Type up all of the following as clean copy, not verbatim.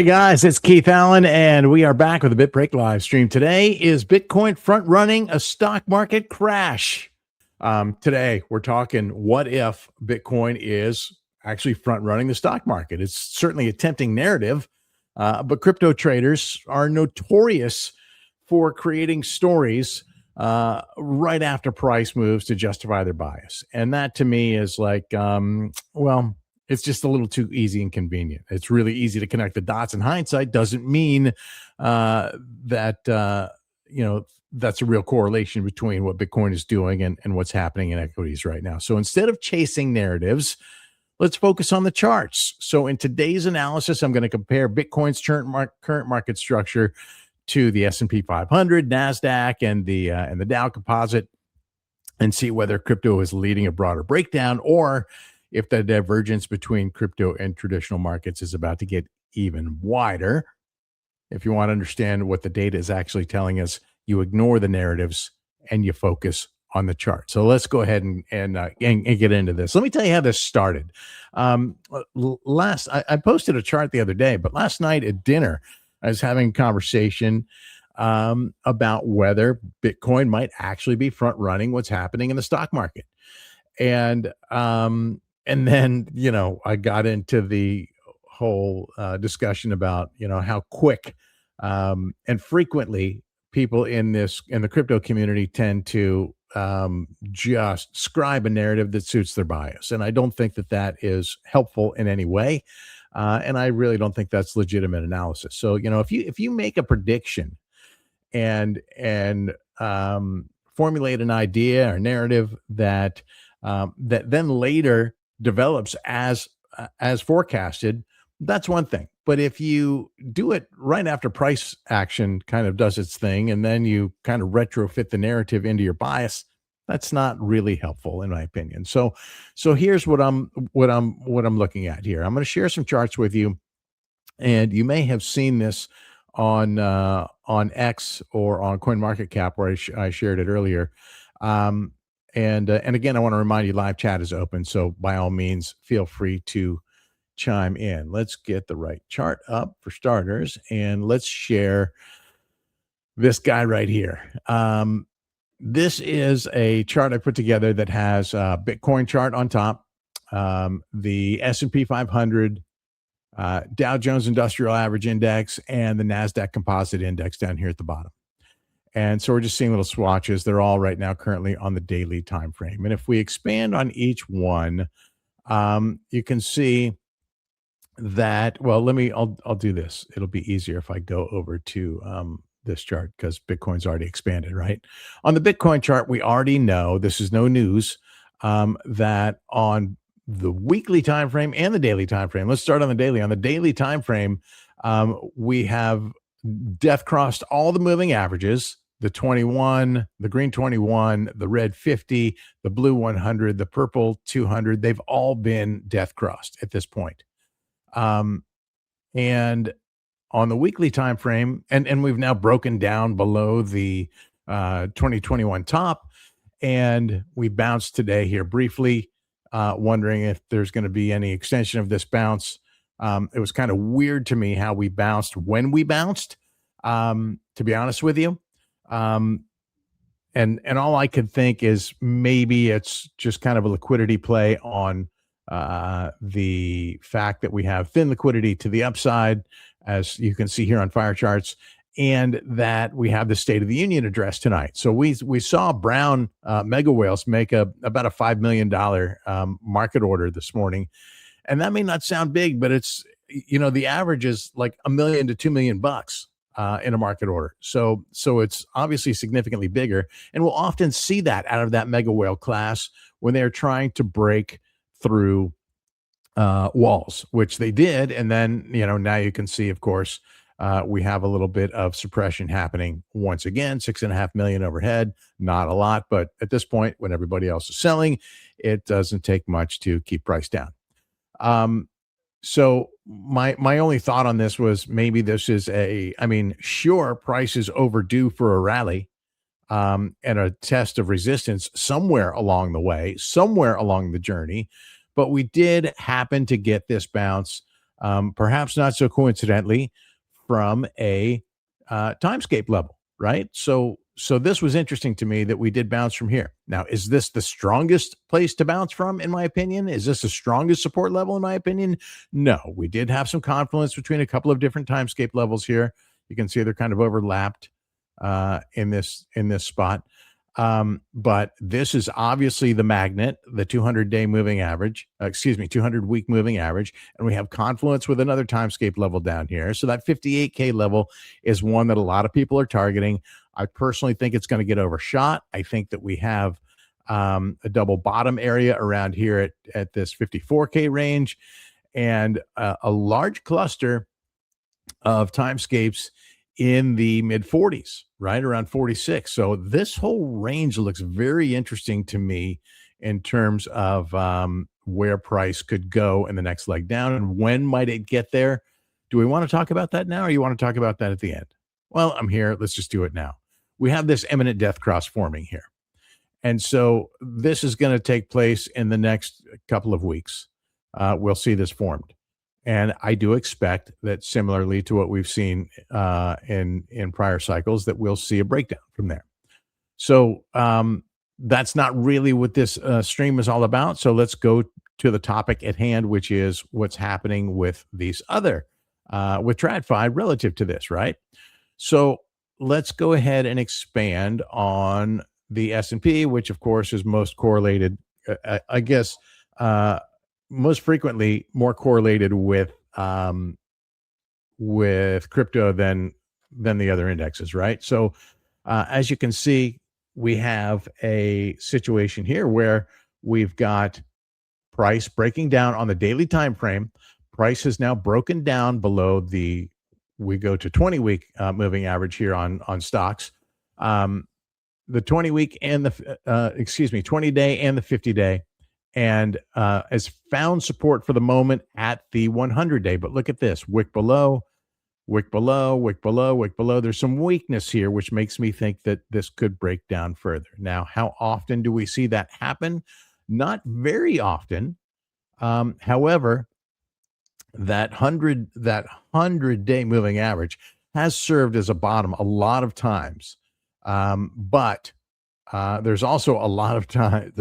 Hey guys, it's Keith Allen, and we are back with a Bit Break live stream. Today is Bitcoin front running a stock market crash. Today, we're talking what if Bitcoin is actually front running the stock market. It's certainly a tempting narrative, but crypto traders are notorious for creating stories right after price moves to justify their bias. And that to me is like, well, it's just a little too easy and convenient. It's really easy to connect the dots. In hindsight, doesn't mean that that's a real correlation between what Bitcoin is doing and what's happening in equities right now. So instead of chasing narratives, let's focus on the charts. So in today's analysis, I'm going to compare Bitcoin's current market structure to the S&P 500, NASDAQ, and the Dow Composite, and see whether crypto is leading a broader breakdown or if the divergence between crypto and traditional markets is about to get even wider. If you want to understand what the data is actually telling us, you ignore the narratives and you focus on the chart. So let's go ahead and get into this. Let me tell you how this started. I posted a chart the other day, but last night at dinner, I was having a conversation about whether Bitcoin might actually be front running what's happening in the stock market. And then, I got into the whole discussion about, how quick and frequently people in the crypto community tend to just scribe a narrative that suits their bias. And I don't think that is helpful in any way. And I really don't think that's legitimate analysis. So, if you make a prediction and formulate an idea or narrative that then later develops as forecasted, that's one thing. But if you do it right after price action kind of does its thing, and then you kind of retrofit the narrative into your bias, that's not really helpful, in my opinion. So here's what I'm looking at here. I'm going to share some charts with you, and you may have seen this on X or on CoinMarketCap, where I shared it earlier. And again, I want to remind you, live chat is open, so by all means, feel free to chime in. Let's get the right chart up for starters, and let's share this guy right here. This is a chart I put together that has a Bitcoin chart on top, the S&P 500, Dow Jones Industrial Average Index, and the NASDAQ Composite Index down here at the bottom. And so we're just seeing little swatches. They're all right now currently on the daily time frame. And if we expand on each one, you can see that, well, I'll do this. It'll be easier if I go over to this chart because Bitcoin's already expanded, right? On the Bitcoin chart, we already know, this is no news, that on the weekly time frame and the daily time frame, let's start on the daily. On the daily time frame, we have death crossed all the moving averages. The 21, the green 21, the red 50, the blue 100, the purple 200, they've all been death crossed at this point. And on the weekly time frame, and we've now broken down below the 2021 top, and we bounced today here briefly, wondering if there's going to be any extension of this bounce. It was kind of weird to me how we bounced when we bounced, to be honest with you. And all I could think is maybe it's just kind of a liquidity play on the fact that we have thin liquidity to the upside, as you can see here on fire charts, and that we have the State of the Union address tonight. So we saw Brown mega whales make about a $5 million market order this morning. And that may not sound big, but it's, the average is like $1 million to $2 million in a market order. So it's obviously significantly bigger. And we'll often see that out of that mega whale class when they're trying to break through walls, which they did. And then, now you can see, of course, we have a little bit of suppression happening once again, 6.5 million overhead, not a lot, but at this point, when everybody else is selling, it doesn't take much to keep price down. So my only thought on this was maybe this is sure, price is overdue for a rally, and a test of resistance somewhere along the way, somewhere along the journey. But we did happen to get this bounce perhaps not so coincidentally, from a timescape level, right? So this was interesting to me that we did bounce from here. Now, is this the strongest place to bounce from, in my opinion? Is this the strongest support level, in my opinion? No, we did have some confluence between a couple of different timescape levels here. You can see they're kind of overlapped in this spot. But this is obviously the magnet, the 200-day moving average, 200-week moving average, and we have confluence with another timescape level down here. So that 58K level is one that a lot of people are targeting. I personally think it's going to get overshot. I think that we have a double bottom area around here at this 54K range, and a large cluster of timescapes in the mid 40s, right around 46. So this whole range looks very interesting to me in terms of where price could go in the next leg down and when might it get there. Do we want to talk about that now, or you want to talk about that at the end? Well, I'm here. Let's just do it now. We have this imminent death cross forming here. And so this is going to take place in the next couple of weeks. We'll see this formed. And I do expect that, similarly to what we've seen in prior cycles, that we'll see a breakdown from there. So that's not really what this stream is all about. So let's go to the topic at hand, which is what's happening with these other with TradFi relative to this, right? So let's go ahead and expand on the S&P, which of course is most correlated, I guess, most frequently more correlated with crypto than the other indexes, right? So as you can see, we have a situation here where we've got price breaking down on the daily time frame. Price has now broken down below we go to 20-week moving average here on stocks. The 20-week and the 20-day and the 50-day, and has found support for the moment at the 100-day. But look at this: wick below, wick below, wick below, wick below. There's some weakness here, which makes me think that this could break down further. Now, how often do we see that happen? Not very often. However, that 100-day moving average has served as a bottom a lot of times. But there's also a lot of time,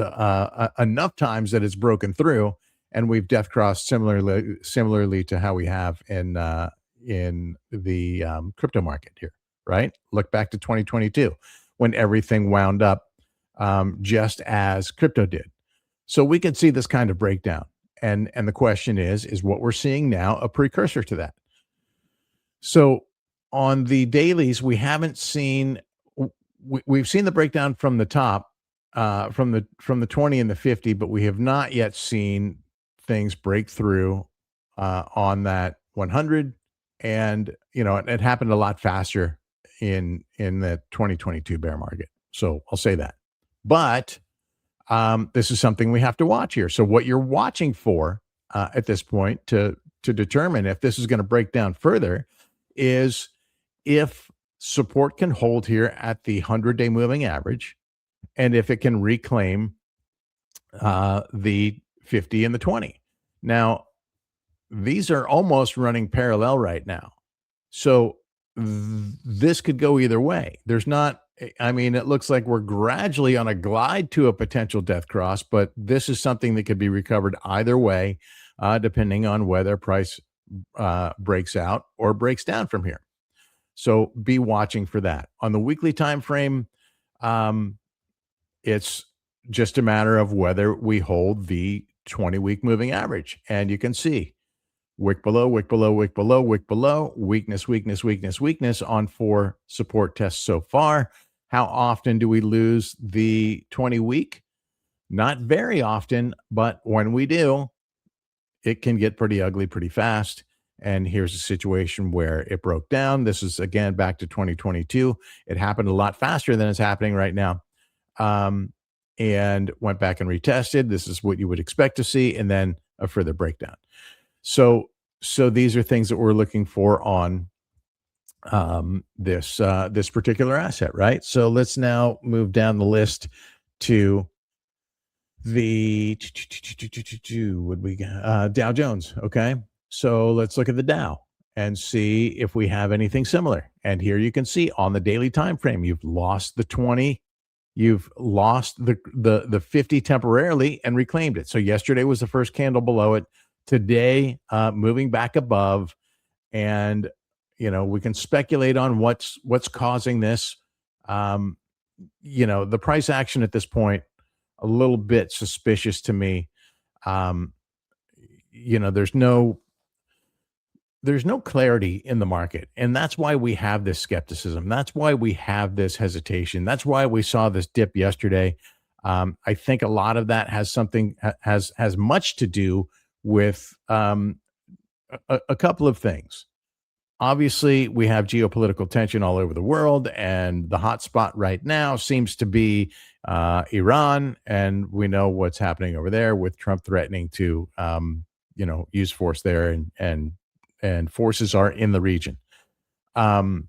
enough times that it's broken through, and we've death crossed similarly to how we have in the crypto market here, right? Look back to 2022 when everything wound up just as crypto did. So we can see this kind of breakdown, and the question is what we're seeing now a precursor to that? So on the dailies, we haven't seen. We've seen the breakdown from the top, from the 20 and the 50, but we have not yet seen things break through on that 100. And it happened a lot faster in the 2022 bear market. So I'll say that. But this is something we have to watch here. So what you're watching for at this point to determine if this is going to break down further is if support can hold here at the 100-day moving average, and if it can reclaim the 50 and the 20. Now, these are almost running parallel right now. So this could go either way. There's not, I mean, it looks like we're gradually on a glide to a potential death cross, but this is something that could be recovered either way, depending on whether price breaks out or breaks down from here. So be watching for that. On the weekly time frame, it's just a matter of whether we hold the 20-week moving average. And you can see wick below, wick below, wick below, wick below, weakness, weakness, weakness, weakness on 4 support tests so far. How often do we lose the 20-week? Not very often, but when we do, it can get pretty ugly pretty fast. And here's a situation where it broke down. This is, again, back to 2022. It happened a lot faster than it's happening right now, and went back and retested. This is what you would expect to see, and then a further breakdown. So these are things that we're looking for on this particular asset, right? So let's now move down the list to the what we got? Dow Jones. Okay. So let's look at the Dow and see if we have anything similar. And here you can see on the daily time frame, you've lost the 20, you've lost the 50 temporarily and reclaimed it. So yesterday was the first candle below it. Today, moving back above, and we can speculate on what's causing this. Um, the price action at this point a little bit suspicious to me. Um, there's no clarity in the market, and that's why we have this skepticism. That's why we have this hesitation. That's why we saw this dip yesterday. I think a lot of that has much to do with a couple of things. Obviously, we have geopolitical tension all over the world, and the hot spot right now seems to be Iran, and we know what's happening over there with Trump threatening to, use force there, and forces are in the region. Um,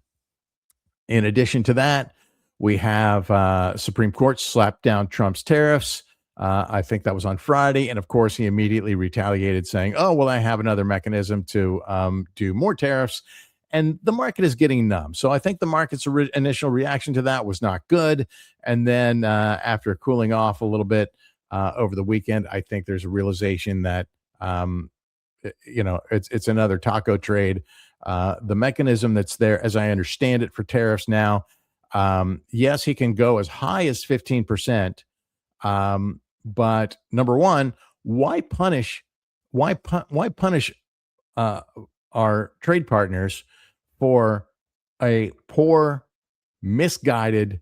in addition to that, we have Supreme Court slapped down Trump's tariffs. I think that was on Friday, and of course, he immediately retaliated, saying, "Oh, well, I have another mechanism to do more tariffs." And the market is getting numb. So I think the market's initial reaction to that was not good. And then after cooling off a little bit over the weekend, I think there's a realization that it's another taco trade. The mechanism that's there, as I understand it, for tariffs now, yes, he can go as high as 15%. But number one, why punish? Why punish uh, our trade partners for a poor, misguided,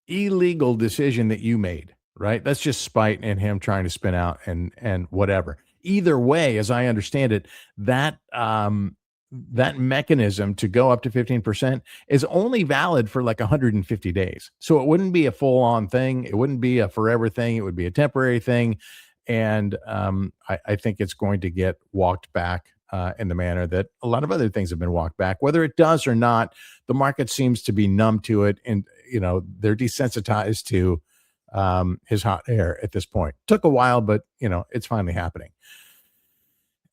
illegal decision that you made? Right? That's just spite and him trying to spin out and whatever. Either way, as I understand it, that mechanism to go up to 15% is only valid for like 150 days. So it wouldn't be a full on thing. It wouldn't be a forever thing. It would be a temporary thing. And I think it's going to get walked back in the manner that a lot of other things have been walked back. Whether it does or not, the market seems to be numb to it. And, they're desensitized to his hot air at this point. Took a while, but, it's finally happening.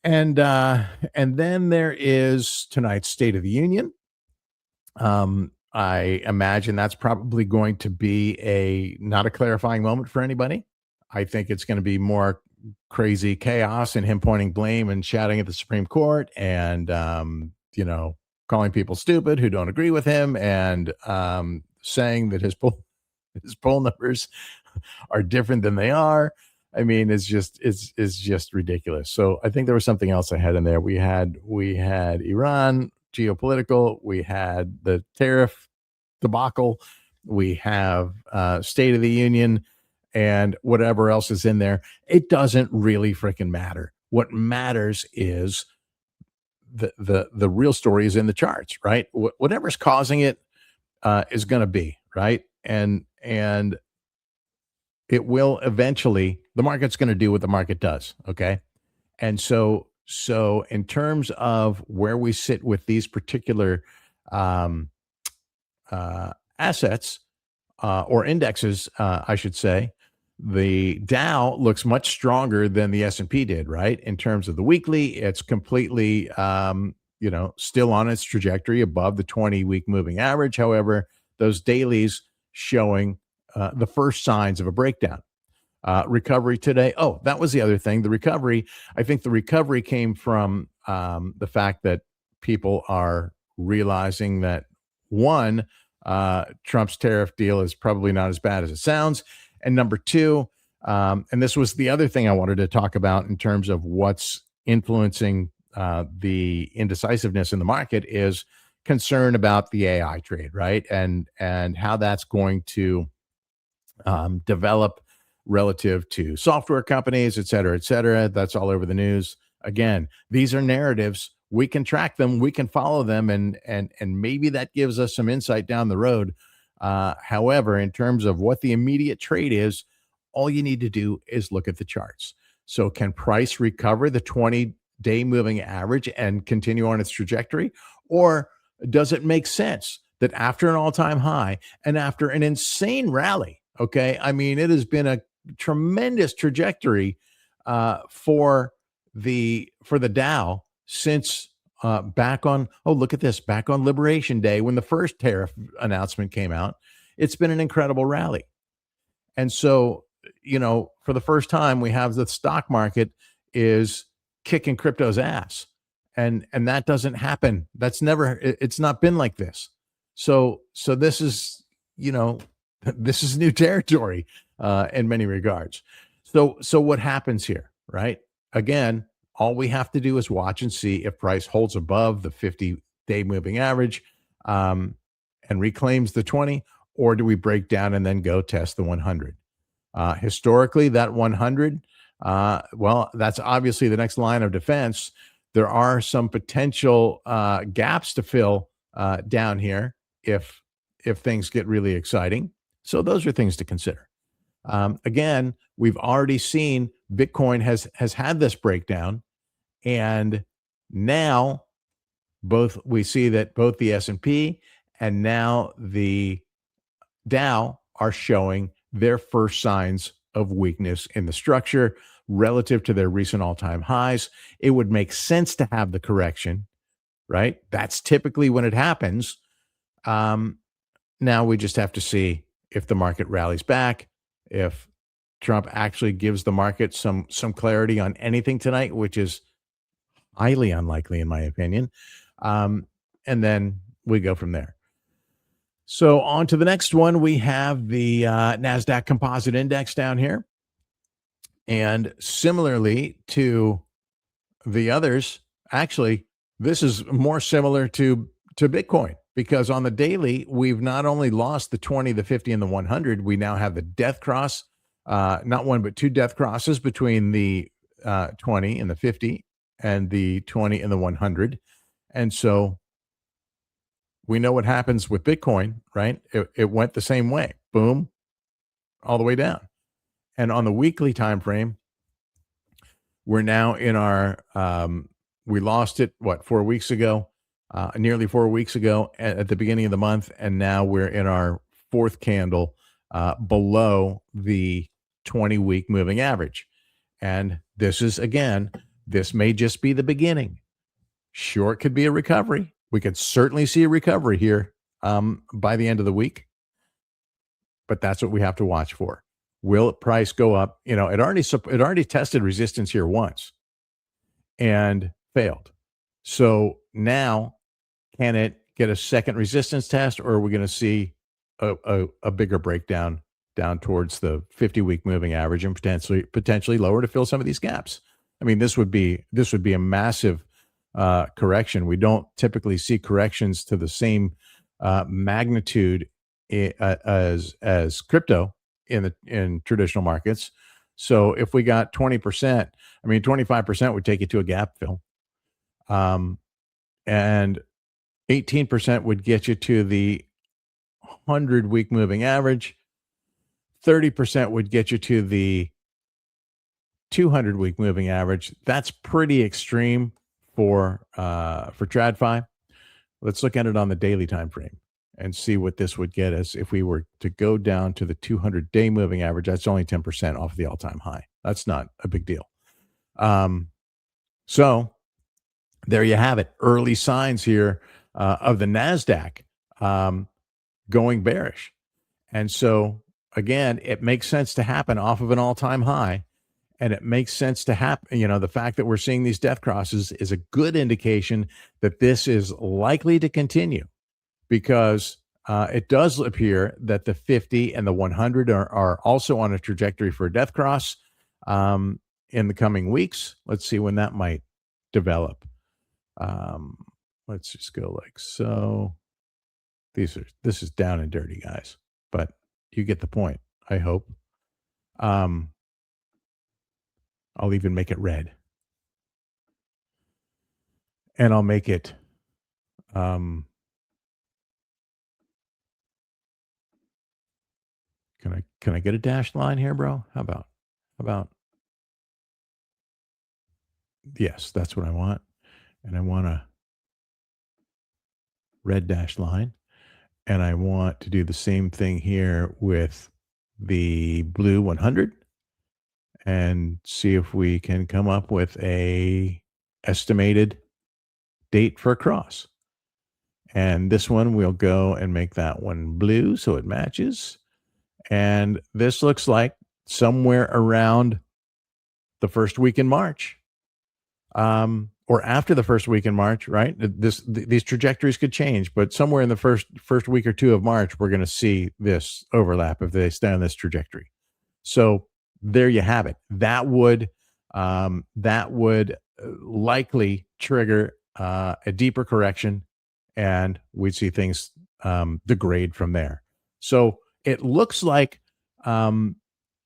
And then there is tonight's State of the Union. I imagine that's probably going to be not a clarifying moment for anybody. I think it's going to be more crazy chaos and him pointing blame and shouting at the Supreme Court and calling people stupid who don't agree with him and saying that his poll numbers are different than they are. I mean, it's just ridiculous. So I think there was something else I had in there. We had Iran geopolitical. We had the tariff debacle. We have State of the Union, and whatever else is in there. It doesn't really freaking matter. What matters is the real story is in the charts, right? Whatever's causing it is going to be right, and it will eventually, the market's going to do what the market does. Okay. And so in terms of where we sit with these particular um, assets or indexes, I should say, the Dow looks much stronger than the S&P did, right? In terms of the weekly, it's completely, still on its trajectory above the 20-week moving average. However, those dailies showing the first signs of a breakdown. Recovery today. Oh, that was the other thing. The recovery, I think the recovery came from the fact that people are realizing that one, Trump's tariff deal is probably not as bad as it sounds. And number two, and this was the other thing I wanted to talk about in terms of what's influencing the indecisiveness in the market is concern about the AI trade, right? And how that's going to develop relative to software companies, et cetera, et cetera. That's all over the news. Again, these are narratives. We can track them, we can follow them, and maybe that gives us some insight down the road. However, in terms of what the immediate trade is, all you need to do is look at the charts. So, can price recover the 20-day moving average and continue on its trajectory, or does it make sense that after an all-time high and after an insane rally? Okay, I mean, it has been a tremendous trajectory for the Dow. since back on, oh, look at this, back on Liberation Day when the first tariff announcement came out. It's been an incredible rally. And so, for the first time, we have the stock market is kicking crypto's ass, and that doesn't happen. That's never. It's not been like this. So this is, you know, this is new territory in many regards. So what happens here, right? Again, all we have to do is watch and see if price holds above the 50-day moving average, and reclaims the 20, or do we break down and then go test the 100? Historically, that 100, well, that's obviously the next line of defense. There are some potential gaps to fill down here if things get really exciting. So those are things to consider. Again, we've already seen Bitcoin has had this breakdown, and now both we see that both the S&P and now the Dow are showing their first signs of weakness in the structure relative to their recent all-time highs. It would make sense to have the correction, right? That's typically when it happens. Now we just have to see if the market rallies back, if Trump actually gives the market some clarity on anything tonight, which is highly unlikely in my opinion. And then we go from there. So on to the next one, we have the NASDAQ Composite Index down here. And similarly to the others, actually, this is more similar to Bitcoin, because on the daily, we've not only lost the 20, the 50, and the 100, we now have the death cross, not one, but two death crosses between the 20 and the 50 and the 20 and the 100. And so we know what happens with Bitcoin, right? It went the same way, boom, all the way down. And on the weekly time frame, we're now in our we lost it 4 weeks ago, nearly 4 weeks ago at the beginning of the month, and now we're in our fourth candle below the 20-week moving average. And this is, again, this may just be the beginning. Sure, it could be a recovery. We could certainly see a recovery here by the end of the week, but that's what we have to watch for. Will price go up? It already tested resistance here once and failed. So now, can it get a second resistance test, or are we going to see a bigger breakdown down towards the 50-week moving average and potentially lower to fill some of these gaps? I mean, this would be a massive correction. We don't typically see corrections to the same magnitude as crypto in traditional markets. So if we got 20%, 25% would take you to a gap fill, and 18% would get you to the 100-week moving average. 30% would get you to the 200-week moving average. That's pretty extreme for TradFi. Let's look at it on the daily time frame and see what this would get us if we were to go down to the 200-day moving average. That's only 10% off the all-time high. That's not a big deal. So there you have it. Early signs here of the NASDAQ going bearish. And so, again, it makes sense to happen off of an all-time high. And it makes sense to happen. The fact that we're seeing these death crosses is a good indication that this is likely to continue, because it does appear that the 50 and the 100 are also on a trajectory for a death cross in the coming weeks. Let's see when that might develop. Let's just go like so. This is down and dirty, guys, but you get the point, I hope. I'll even make it red, and I'll make it can I get a dashed line here, bro? How about yes, that's what I want. And I want a red dashed line, and I want to do the same thing here with the blue 100 and see if we can come up with a estimated date for a cross. And this one, we'll go and make that one blue so it matches. And this looks like somewhere around the first week in March, or after the first week in March, right? These trajectories could change, but somewhere in the first week or two of March, we're going to see this overlap if they stay on this trajectory. So there you have it. That would likely trigger a deeper correction, and we'd see things degrade from there. So it looks like um,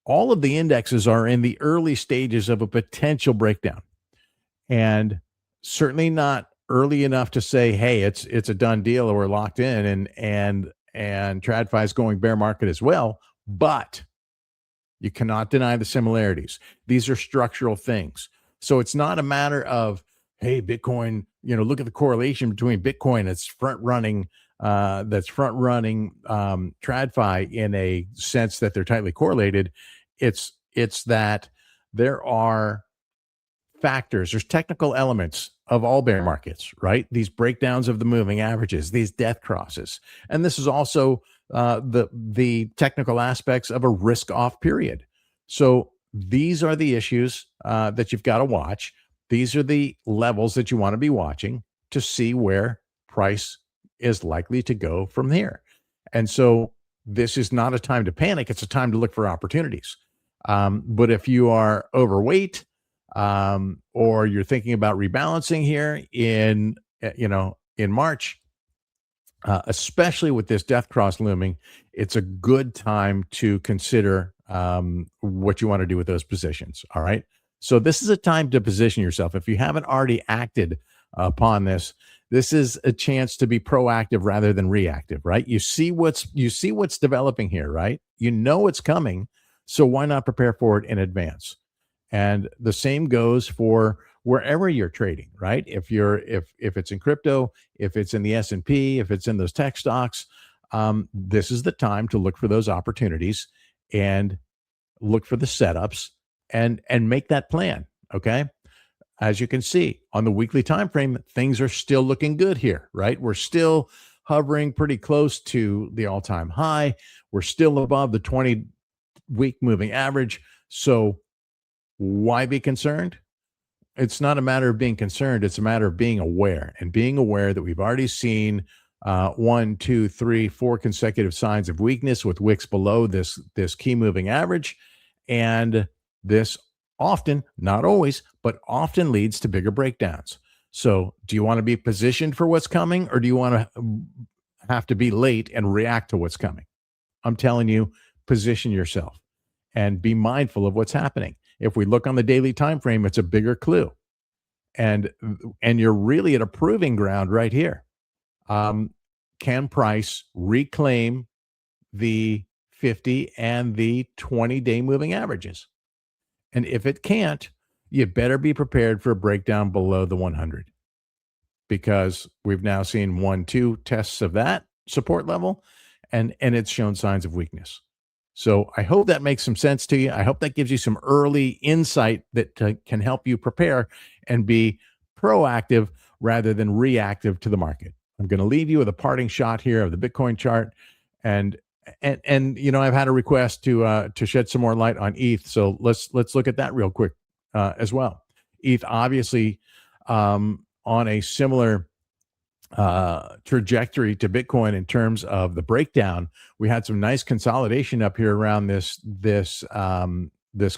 all of the indexes are in the early stages of a potential breakdown, and certainly not early enough to say, "Hey, it's a done deal or we're locked in," and TradFi is going bear market as well, but you cannot deny the similarities. These are structural things. So it's not a matter of, hey, Bitcoin, look at the correlation between Bitcoin that's front running TradFi in a sense that they're tightly correlated. It's that there are factors, there's technical elements of all bear markets, right? These breakdowns of the moving averages, these death crosses. And this is also the technical aspects of a risk off period. So these are the issues that you've got to watch. These are the levels that you want to be watching to see where price is likely to go from here. And so this is not a time to panic. It's a time to look for opportunities. But if you are overweight, or you're thinking about rebalancing here in March, especially with this death cross looming, it's a good time to consider what you want to do with those positions. All right. So this is a time to position yourself. If you haven't already acted upon this, this is a chance to be proactive rather than reactive, right? You see what's developing here, right? You know it's coming. So why not prepare for it in advance? And the same goes for wherever you're trading, right? If it's in crypto, if it's in the S&P, if it's in those tech stocks, this is the time to look for those opportunities and look for the setups and make that plan. Okay. As you can see on the weekly time frame, things are still looking good here, right? We're still hovering pretty close to the all-time high. We're still above the 20-week moving average. So why be concerned? It's not a matter of being concerned. It's a matter of being aware, and being aware that we've already seen one, two, three, four consecutive signs of weakness with wicks below this key moving average. And this often, not always, but often leads to bigger breakdowns. So do you want to be positioned for what's coming, or do you want to have to be late and react to what's coming? I'm telling you, position yourself and be mindful of what's happening. If we look on the daily time frame, it's a bigger clue. And you're really at a proving ground right here. Um, can price reclaim the 50 and the 20-day moving averages? And if it can't, you better be prepared for a breakdown below the 100, because we've now seen 1, 2 tests of that support level, and it's shown signs of weakness. So I hope that makes some sense to you. I hope that gives you some early insight that can help you prepare and be proactive rather than reactive to the market. I'm going to leave you with a parting shot here of the Bitcoin chart, and I've had a request to shed some more light on ETH. So let's look at that real quick as well. ETH obviously on a similar trajectory to Bitcoin in terms of the breakdown. We had some nice consolidation up here around this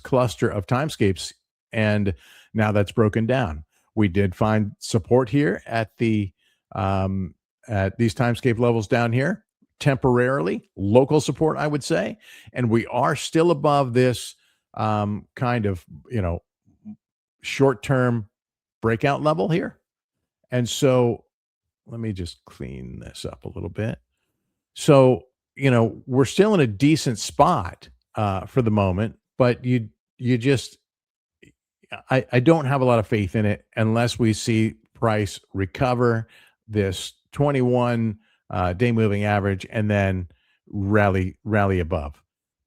cluster of timescapes, and now that's broken down. We did find support here at these timescape levels down here, temporarily local support, I would say, and we are still above this kind of short-term breakout level here, and so let me just clean this up a little bit. So, we're still in a decent spot for the moment, but you just, I don't have a lot of faith in it unless we see price recover this 21 day moving average and then rally above.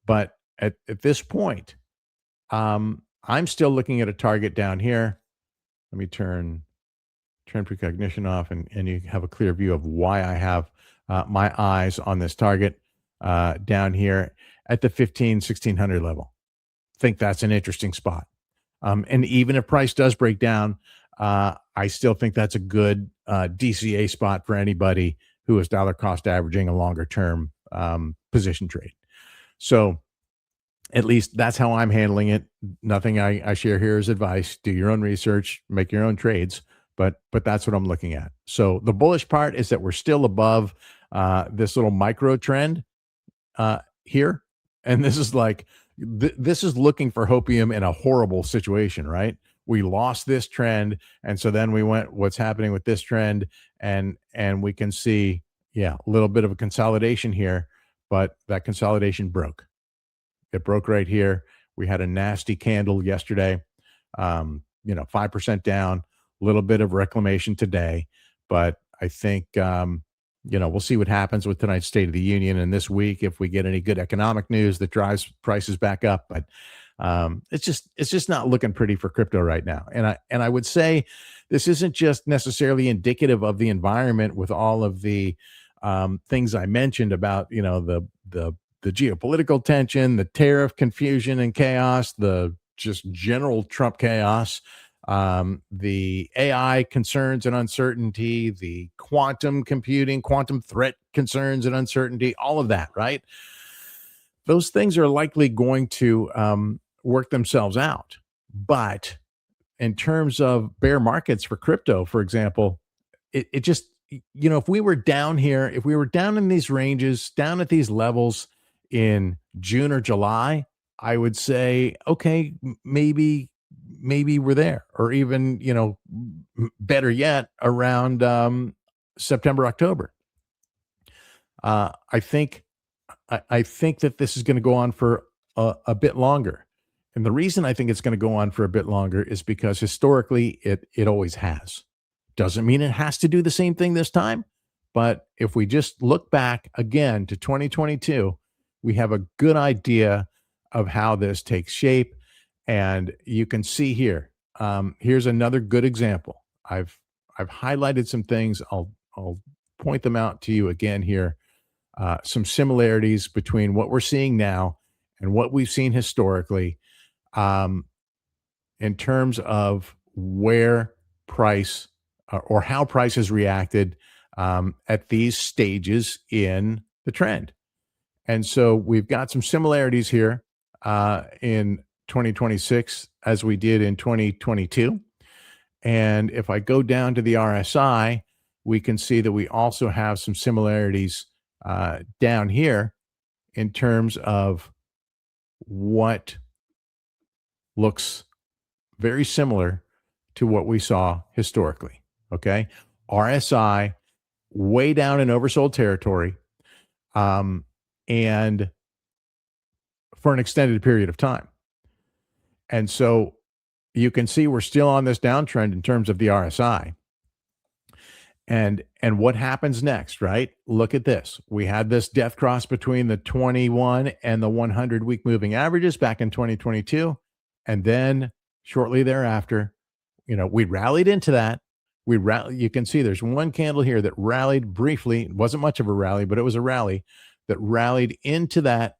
But at this point, I'm still looking at a target down here. Let me turn trend precognition off, and you have a clear view of why I have my eyes on this target down here at the 1600 level. Think that's an interesting spot. And even if price does break down, I still think that's a good DCA spot for anybody who is dollar cost averaging a longer term position trade. So at least that's how I'm handling it. Nothing I share here is advice. Do your own research, make your own trades, but that's what I'm looking at. So the bullish part is that we're still above this little micro trend here, and this is like this is looking for hopium in a horrible situation, right? We lost this trend, and so then we went, what's happening with this trend, and we can see, yeah, a little bit of a consolidation here, but that consolidation broke. It broke right here. We had a nasty candle yesterday, 5% down, a little bit of reclamation today. But I think, we'll see what happens with tonight's State of the Union and this week if we get any good economic news that drives prices back up. But it's just not looking pretty for crypto right now. And I would say this isn't just necessarily indicative of the environment with all of the things I mentioned about, the geopolitical tension, the tariff confusion and chaos, the just general Trump chaos, the AI concerns and uncertainty, the quantum computing, quantum threat concerns and uncertainty, all of that, right? Those things are likely going to work themselves out. But in terms of bear markets for crypto, for example, it just, if we were down here, if we were down in these ranges, down at these levels in June or July, I would say, okay, maybe we're there, or even, better yet, around September, October. I think I think that this is going to go on for a bit longer. And the reason I think it's going to go on for a bit longer is because historically it always has. Doesn't mean it has to do the same thing this time, but if we just look back again to 2022, we have a good idea of how this takes shape. And you can see here. Here's another good example. I've highlighted some things. I'll point them out to you again here. Some similarities between what we're seeing now and what we've seen historically, in terms of where price or how price has reacted at these stages in the trend. And so we've got some similarities here in 2026 as we did in 2022. And if I go down to the RSI, we can see that we also have some similarities down here in terms of what looks very similar to what we saw historically. Okay. RSI way down in oversold territory, and for an extended period of time. And so you can see we're still on this downtrend in terms of the RSI. And what happens next, right? Look at this. We had this death cross between the 21 and the 100 week moving averages back in 2022. And then shortly thereafter, we rallied into that. You can see there's one candle here that rallied briefly. It wasn't much of a rally, but it was a rally that rallied into that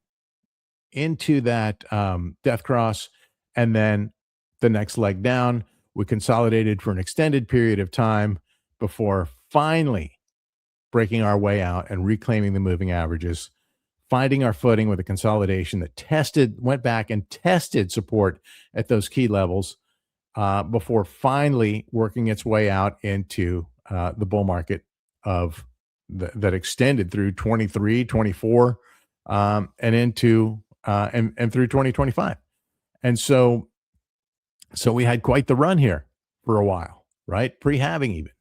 death cross. And then the next leg down, we consolidated for an extended period of time before finally breaking our way out and reclaiming the moving averages, finding our footing with a consolidation that went back and tested support at those key levels before finally working its way out into the bull market that extended through 23, 24, and into and through 2025. And so we had quite the run here for a while, right? Pre-halving even.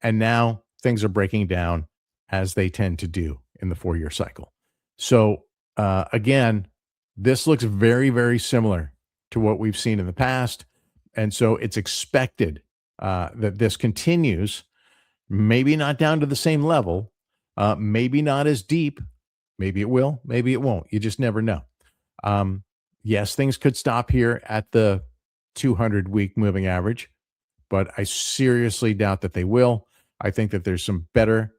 And now things are breaking down as they tend to do in the 4-year cycle. So again, this looks very, very similar to what we've seen in the past. And so it's expected that this continues, maybe not down to the same level, maybe not as deep. Maybe it will, maybe it won't. You just never know. Yes, things could stop here at the 200 week moving average, but I seriously doubt that they will. I think that there's some better,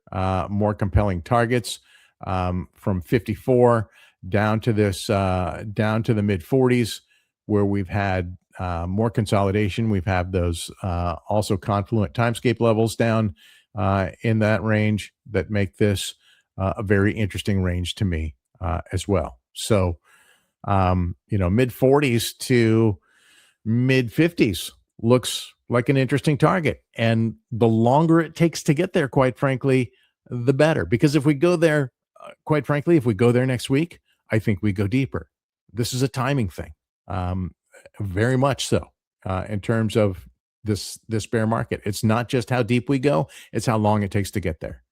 more compelling targets from 54 down to the mid 40s, where we've had more consolidation. We've had those also confluent timescape levels down in that range that make this a very interesting range to me as well. So, mid 40s to mid 50s looks like an interesting target. And the longer it takes to get there, quite frankly, the better. Because if we go there, quite frankly, if we go there next week, I think we go deeper. This is a timing thing, um, very much so, in terms of this bear market. It's not just how deep we go; it's how long it takes to get there.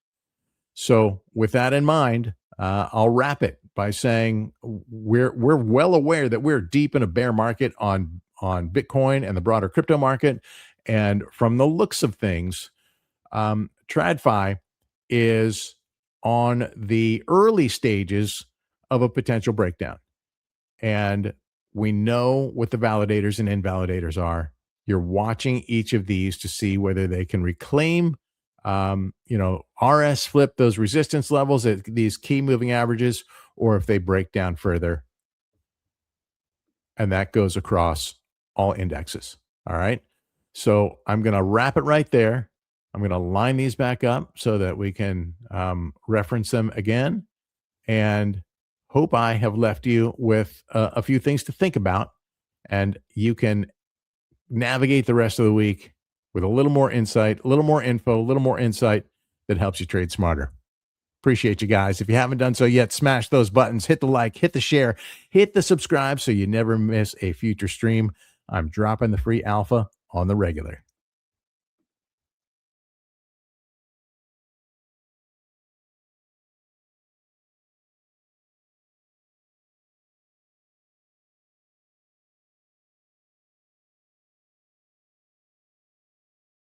So, with that in mind, I'll wrap it by saying we're well aware that we're deep in a bear market on Bitcoin and the broader crypto market, and from the looks of things, TradFi is on the early stages of a potential breakdown. And we know what the validators and invalidators are. You're watching each of these to see whether they can reclaim, RS flip those resistance levels at these key moving averages, or if they break down further. And that goes across all indexes. All right. So I'm going to wrap it right there. I'm going to line these back up so that we can reference them again, and hope I have left you with a few things to think about, and you can navigate the rest of the week with a little more insight, a little more info, a little more insight that helps you trade smarter. Appreciate you guys. If you haven't done so yet, smash those buttons, hit the like, hit the share, hit the subscribe so you never miss a future stream. I'm dropping the free alpha on the regular.